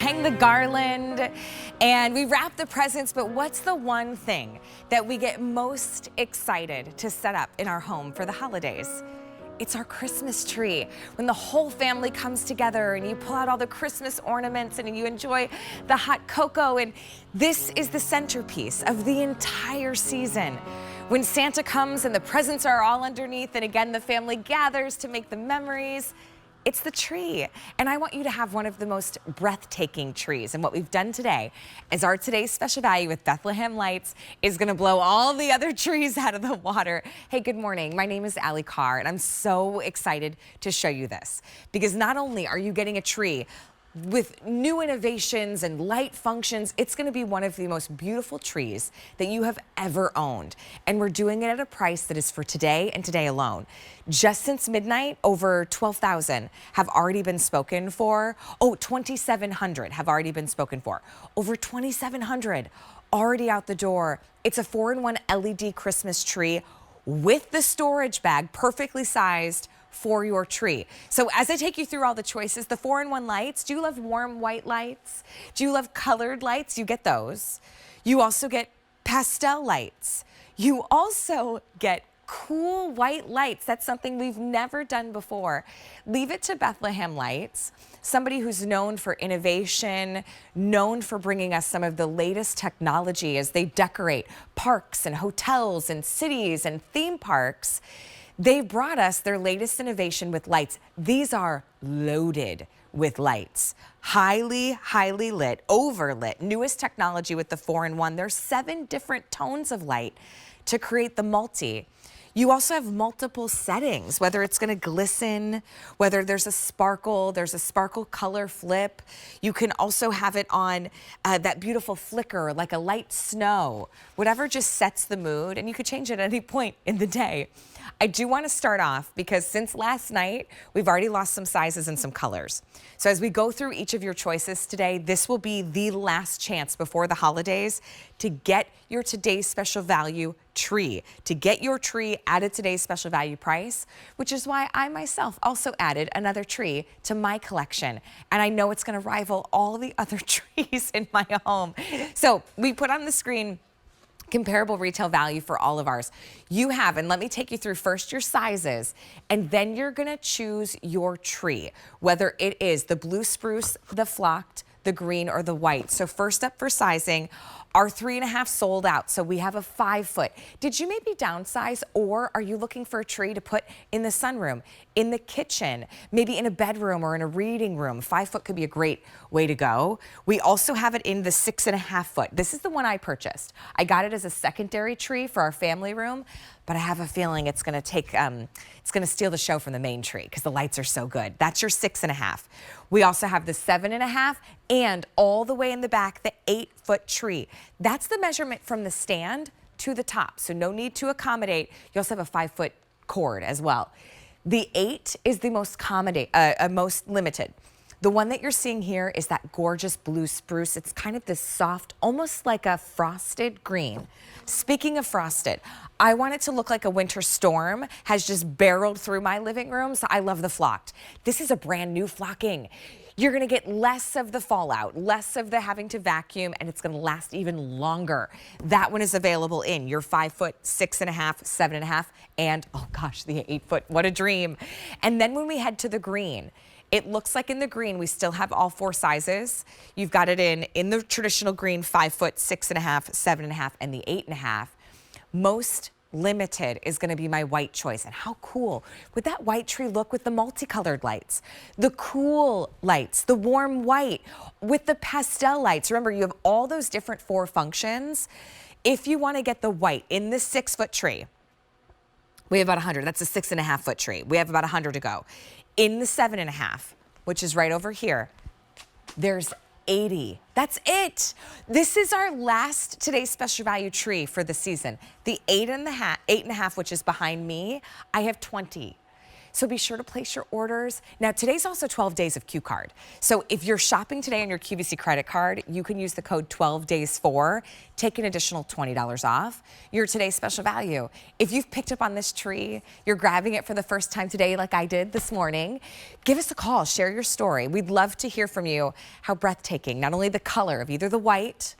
hang the garland and we wrap the presents, but what's the one thing that we get most excited to set up in our home for the holidays? It's our Christmas tree. When the whole family comes together and you pull out all the Christmas ornaments and you enjoy the hot cocoa, and this is the centerpiece of the entire season. When Santa comes and the presents are all underneath, and again, the family gathers to make the memories, it's the tree. And I want you to have one of the most breathtaking trees. And what we've done today is our today's special value with Bethlehem lights is gonna blow all the other trees out of the water. Hey, good morning. My name is Allie Carr, and I'm so excited to show you this because not only are you getting a tree with new innovations and light functions, it's going to be one of the most beautiful trees that you have ever owned. And we're doing it at a price that is for today and today alone. Just since midnight, over 12,000 have already been spoken for. Oh, 2,700 have already been spoken for. Over 2,700 already out the door. It's a 4-in-1 LED Christmas tree with the storage bag perfectly sized for your tree. So as I take you through all the choices, the 4-in-1 lights, do you love warm white lights? Do you love colored lights? You get those. You also get pastel lights. You also get cool white lights. That's something we've never done before. Leave it to Bethlehem Lights, somebody who's known for innovation, known for bringing us some of the latest technology as they decorate parks and hotels and cities and theme parks. They've brought us their latest innovation with lights. These are loaded with lights. Highly, highly lit, overlit, newest technology with the 4-in-1. There's 7 different tones of light to create the multi. You also have multiple settings, whether it's gonna glisten, whether there's a sparkle color flip. You can also have it on that beautiful flicker, like a light snow, whatever just sets the mood, and you could change it at any point in the day. I do want to start off because since last night, we've already lost some sizes and some colors. So as we go through each of your choices today, this will be the last chance before the holidays to get your today's special value tree, to get your tree at a today's special value price, which is why I myself also added another tree to my collection. And I know it's going to rival all the other trees in my home. So we put on the screen comparable retail value for all of ours. You have, and let me take you through first your sizes, and then you're gonna choose your tree, whether it is the blue spruce, the flocked, the green, or the white. So first up for sizing, our 3.5 sold out, so we have a 5-foot. Did you maybe downsize, or are you looking for a tree to put in the sunroom, in the kitchen, maybe in a bedroom or in a reading room? 5-foot could be a great way to go. We also have it in the 6.5-foot. This is the one I purchased. I got it as a secondary tree for our family room, but I have a feeling it's gonna take, it's gonna steal the show from the main tree because the lights are so good. That's your 6.5. We also have the 7.5 and all the way in the back, the 8-foot tree. That's the measurement from the stand to the top, so no need to accommodate. You also have a 5-foot cord as well. The 8 is the most most limited. The one that you're seeing here is that gorgeous blue spruce. It's kind of this soft, almost like a frosted green. Speaking of frosted, I want it to look like a winter storm has just barreled through my living room, so I love the flocked. This is a brand new flocking. You're gonna get less of the fallout, less of the having to vacuum, and it's gonna last even longer. That one is available in your 5-foot, 6.5, 7.5, and oh gosh, the 8-foot, what a dream. And then when we head to the green, it looks like in the green, we still have all 4 sizes. You've got it in the traditional green, 5-foot, 6.5, 7.5, and the 8.5. Most limited is gonna be my white choice. And how cool would that white tree look with the multicolored lights, the cool lights, the warm white with the pastel lights. Remember, you have all those different 4 functions. If you wanna get the white in the 6-foot tree, we have about 100. That's a 6.5-foot tree. We have about 100 to go. In the 7.5, which is right over here, there's 80. That's it. This is our last today's special value tree for the season. The 8.5, which is behind me, I have 20. So be sure to place your orders. Now, today's also 12 days of Q card. So if you're shopping today on your QVC credit card, you can use the code 12days4, take an additional $20 off your today's special value. If you've picked up on this tree, you're grabbing it for the first time today like I did this morning, give us a call, share your story. We'd love to hear from you how breathtaking, not only the color of either the white,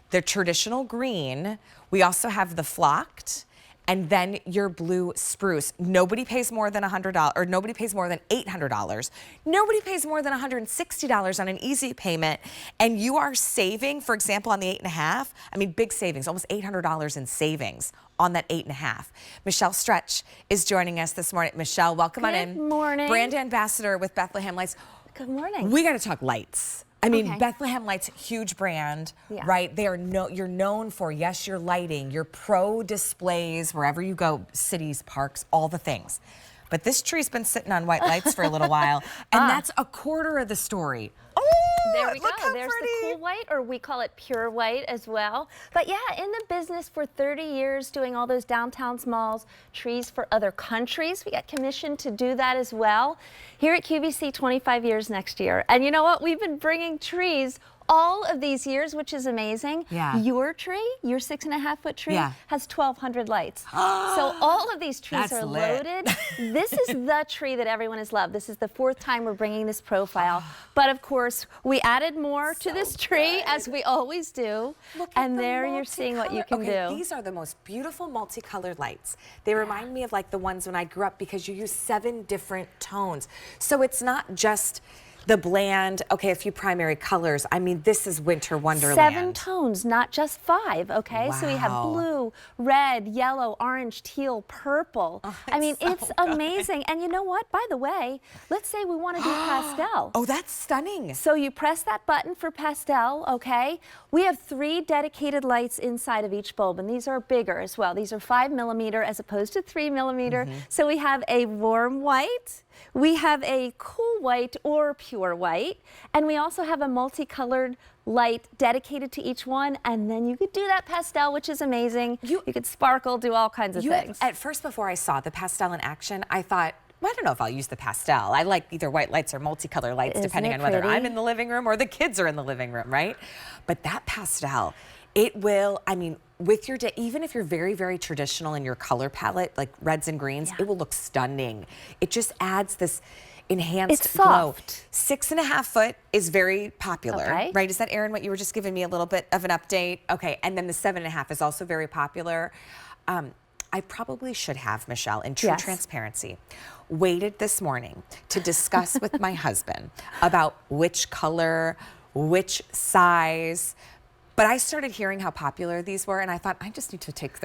the traditional green, we also have the flocked, and then your blue spruce. Nobody pays more than $100, or nobody pays more than $800. Nobody pays more than $160 on an easy payment, and you are saving, for example, on the 8.5, I mean, big savings, almost $800 in savings on that 8.5. Michelle Stretch is joining us this morning. Michelle, welcome on in. Good morning. Brand ambassador with Bethlehem Lights. Good morning. We got to talk lights. I mean, Okay. Bethlehem Lights, huge brand, Yeah. right? You're known for, yes, your lighting, your pro displays, wherever you go, cities, parks, all the things. But this tree's been sitting on white lights for a little while, and that's a quarter of the story. Oh, There we go. look how There's pretty. the cool white, or we call it pure white as well. But yeah, in the business for 30 years, doing all those downtown malls, trees for other countries. We got commissioned to do that as well. Here at QVC, 25 years next year. And you know what? We've been bringing trees all of these years, which is amazing. Yeah. Your tree, your 6.5-foot tree, Yeah. has 1,200 lights. So all of these trees That's are lit. loaded. This is the tree that everyone has loved. This is the 4th time we're bringing this profile. But of course, we added more to this tree, as we always do. Look at And the there you're seeing what you can multicolor- do. These are the most beautiful multicolored lights. They remind me of like the ones when I grew up, because you use 7 different tones. So it's not just the bland, okay, a few primary colors. I mean, this is winter wonderland. 7 tones, not just 5, okay? So we have Wow. blue, red, yellow, orange, teal, purple. Oh, I mean, so it's good. amazing. And you know what? By the way, let's say we want to do pastel. Oh, that's stunning. So you press that button for pastel, okay? We have 3 dedicated lights inside of each bulb, and these are bigger as well. These are 5mm as opposed to 3mm. So we have a warm white, we have a cool white or pure white, and we also have a multicolored light dedicated to each one, and then you could do that pastel, which is amazing. You could sparkle, do all kinds of things. At first, before I saw the pastel in action, I thought, well, I don't know if I'll use the pastel. I like either white lights or multicolor lights, Isn't depending it on whether pretty? I'm in the living room or the kids are in the living room, right? But that pastel, it will, I mean, with your day, even if you're very, very traditional in your color palette, like reds and greens, it will look stunning. It just adds this enhanced It's glow. soft. 6.5 foot is very popular, Okay. right? Is that, Erin, what you were just giving me a little bit of an update? Okay, and then the 7.5 is also very popular. I probably should have, Michelle, in true Yes. transparency, waited this morning to discuss with my husband about which color, which size. But I started hearing how popular these were, and I thought, I just need to take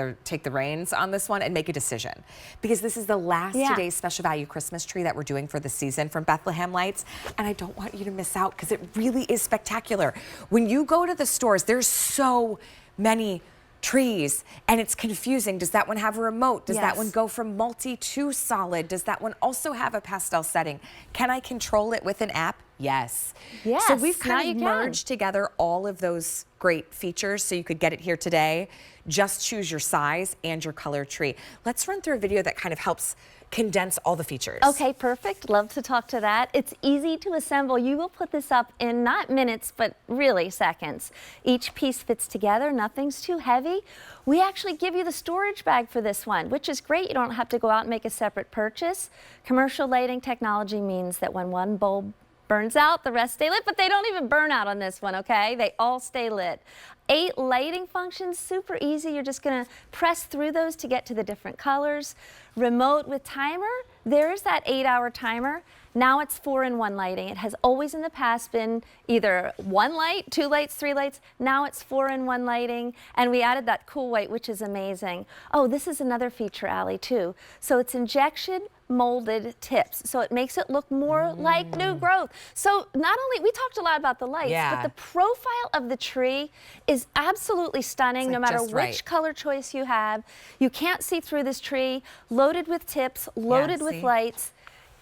the reins on this one and make a decision. Because this is the last today's special value Christmas tree that we're doing for the season from Bethlehem Lights, and I don't want you to miss out, because it really is spectacular. When you go to the stores, there's so many trees, and it's confusing. Does that one have a remote? Does that Yes. one go from multi to solid? Does that one also have a pastel setting? Can I control it with an app? Yes. Yes, So we've now kind you of can. merged together all of those great features so you could get it here today. Just choose your size and your color tree. Let's run through a video that kind of helps condense all the features. Okay, perfect. Love to talk to that. It's easy to assemble. You will put this up in not minutes, but really seconds. Each piece fits together. Nothing's too heavy. We actually give you the storage bag for this one, which is great. You don't have to go out and make a separate purchase. Commercial lighting technology means that when one bulb burns out, the rest stay lit, but they don't even burn out on this one, okay? They all stay lit. 8 lighting functions, super easy. You're just gonna press through those to get to the different colors. Remote with timer, there's that 8-hour timer. Now it's 4-in-1 lighting. It has always in the past been either 1 light, 2 lights, 3 lights. Now it's 4-in-1 lighting, and we added that cool white, which is amazing. Oh, this is another feature, Allie, too. So it's injection molded tips, so it makes it look more like new growth. So not only, we talked a lot about the lights, but the profile of the tree is absolutely stunning, no matter which color choice you have. You can't see through this tree, loaded with tips, loaded with lights.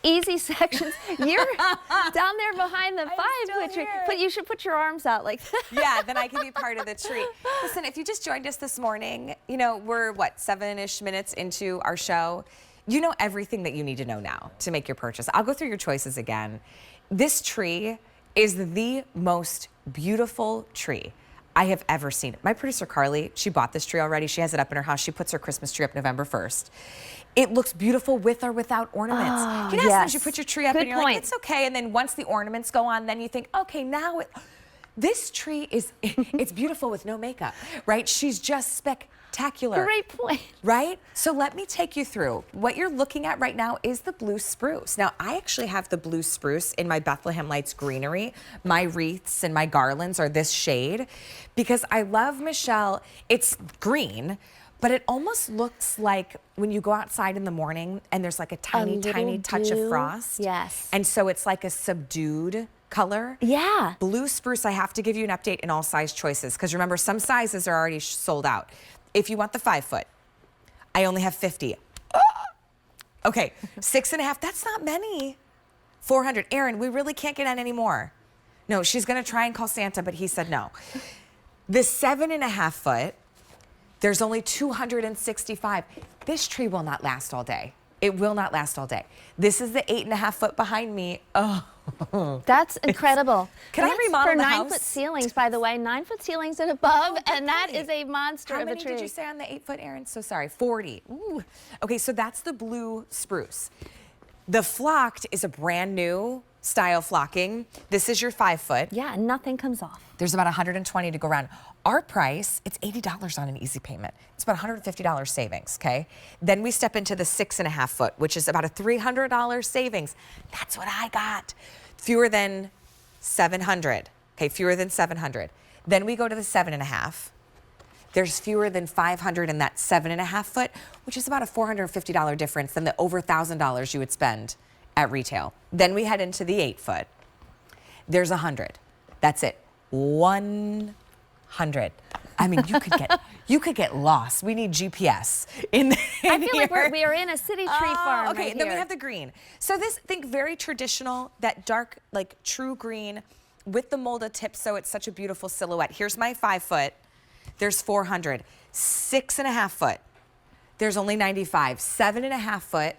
Easy sections. You're down there behind the 5-foot tree, but you should put your arms out like that. Yeah, then I can be part of the tree. Listen, if you just joined us this morning, you know, we're what, 7-ish minutes into our show. you know everything that you need to know now to make your purchase. I'll go through your choices again. This tree is the most beautiful tree I have ever seen. My producer, Carly, she bought this tree already. She has it up in her house. She puts her Christmas tree up November 1st. It looks beautiful with or without ornaments. Oh, you know, sometimes you put your tree up Good and you're point. like, it's okay. And then once the ornaments go on, then you think, okay, now this tree is, it's beautiful with no makeup, right? She's just spectacular. Great point. Right? So let me take you through. What you're looking at right now is the blue spruce. Now, I actually have the blue spruce in my Bethlehem Lights greenery. My wreaths and my garlands are this shade because I love, Michelle, it's green, but it almost looks like when you go outside in the morning and there's like a tiny, tiny touch of frost. Yes. And so it's like a subdued color. Yeah. Blue spruce, I have to give you an update in all size choices because remember, some sizes are already sold out. If you want the 5 foot, I only have 50. Okay, 6.5, that's not many. 400. Erin, we really can't get on any more. No, she's gonna try and call Santa, but he said no. The 7.5 foot, there's only 265. This tree will not last all day. It will not last all day. This is the 8.5 foot behind me. Oh. That's incredible. Can I remodel for the 9 house? foot ceilings, by the way, 9 foot ceilings and above, and that is a monster How of a many tree. did you say on the 8 foot, Erin? So sorry, 40. Ooh. Okay, so that's the blue spruce. The flocked is a brand new style flocking. This is your 5 foot. Yeah, nothing comes off. There's about 120 to go around. Our price, it's $80 on an easy payment. It's about $150 savings, okay? Then we step into the 6.5 foot, which is about a $300 savings. That's what I got. Fewer than 700, okay, fewer than 700. Then we go to the 7.5. There's fewer than 500 in that 7.5 foot, which is about a $450 difference than the over $1,000 you would spend at retail. Then we head into the 8 foot. There's 100. That's it. 100. I mean, you could get lost. We need GPS in I feel like we are in a city tree farm. Okay, right then we here. have the green. So this, think very traditional, that dark, like true green with the molded tip, so it's such a beautiful silhouette. Here's my 5 foot. There's 400. 6.5 foot. There's only 95. 7.5 foot.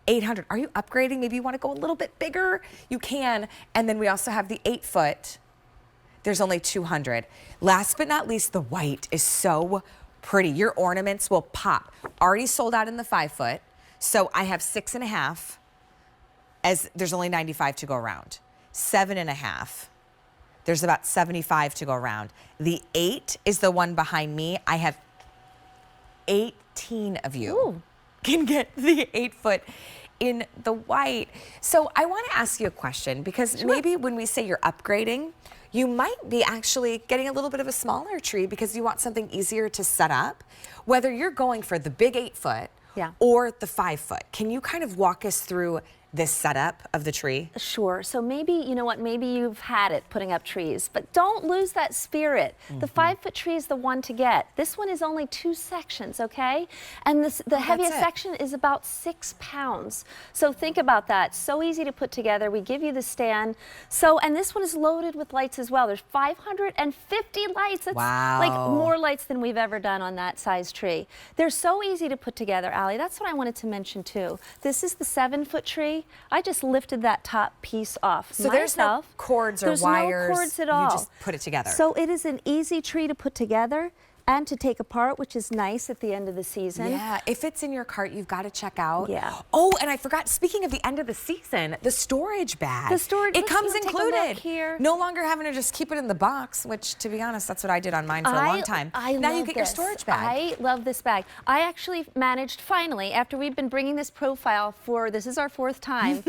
800. Are you upgrading? Maybe you want to go a little bit bigger? You can. And then we also have the 8 foot. There's only 200. Last but not least, the white is so pretty. Your ornaments will pop. Already sold out in the 5 foot. So I have 6.5 as there's only 95 to go around. 7.5. There's about 75 to go around. The 8 is the one behind me. I have 18 of you. Ooh. Can get the 8 foot in the white. So I want to ask you a question because maybe when we say you're upgrading, you might be actually getting a little bit of a smaller tree because you want something easier to set up. Whether you're going for the big 8 foot or the 5 foot, can you kind of walk us through this setup of the tree? Sure. So maybe, you know what, maybe you've had it putting up trees, but don't lose that spirit. The 5 foot tree is the one to get. This one is only 2 sections, okay? And the heaviest section is about 6 pounds. So think about that. So easy to put together. We give you the stand. So, and this one is loaded with lights as well. There's 550 lights. That's like more lights than we've ever done on that size tree. They're so easy to put together, Allie. That's what I wanted to mention too. This is the 7 foot tree. I just lifted that top piece off. So there's no cords or wires. There's no cords at all. You just put it together. So it is an easy tree to put together and to take apart, which is nice at the end of the season. Yeah, if it's in your cart, you've got to check out. Yeah. Oh, and I forgot, speaking of the end of the season, the storage bag. The storage, it comes take a look included. here. No longer having to just keep it in the box, which to be honest, that's what I did on mine for a long time. Now you get your storage bag. I love this bag. I actually managed finally, after we've been bringing this profile for, this is our 4th time,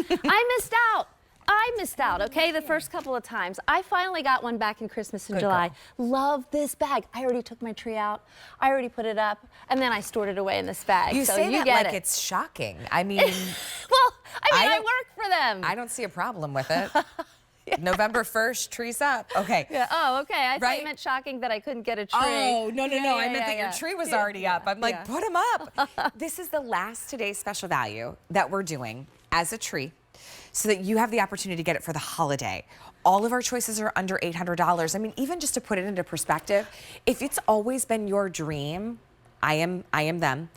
I missed out, okay, the first couple of times. I finally got one back in Christmas in July. Girl. Love this bag. I already took my tree out. I already put it up, and then I stored it away in this bag. You so say you that get like it. it's shocking. I mean, well, I work for them. I don't see a problem with it. November 1st, trees up. Okay. Yeah. Oh, okay. I thought Right? you meant shocking that I couldn't get a tree. Oh, no. I meant that yeah. your tree was already up. I'm like, put them up. This is the last today's special value that we're doing as a tree so that you have the opportunity to get it for the holiday. All of our choices are under $800. I mean, even just to put it into perspective, if it's always been your dream, I am them,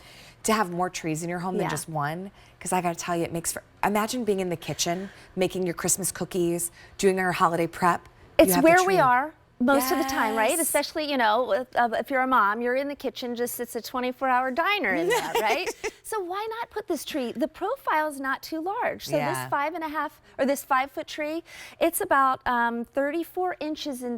to have more trees in your home than just one, because I gotta tell you, it makes for, imagine being in the kitchen, making your Christmas cookies, doing our holiday prep. It's where we are most of the time, right? Yes. Especially, you know, if you're a mom, you're in the kitchen, just it's a 24-hour diner in there, right? So why not put this tree? The profile's not too large. So this 5.5 or this 5-foot tree, it's about 34 inches in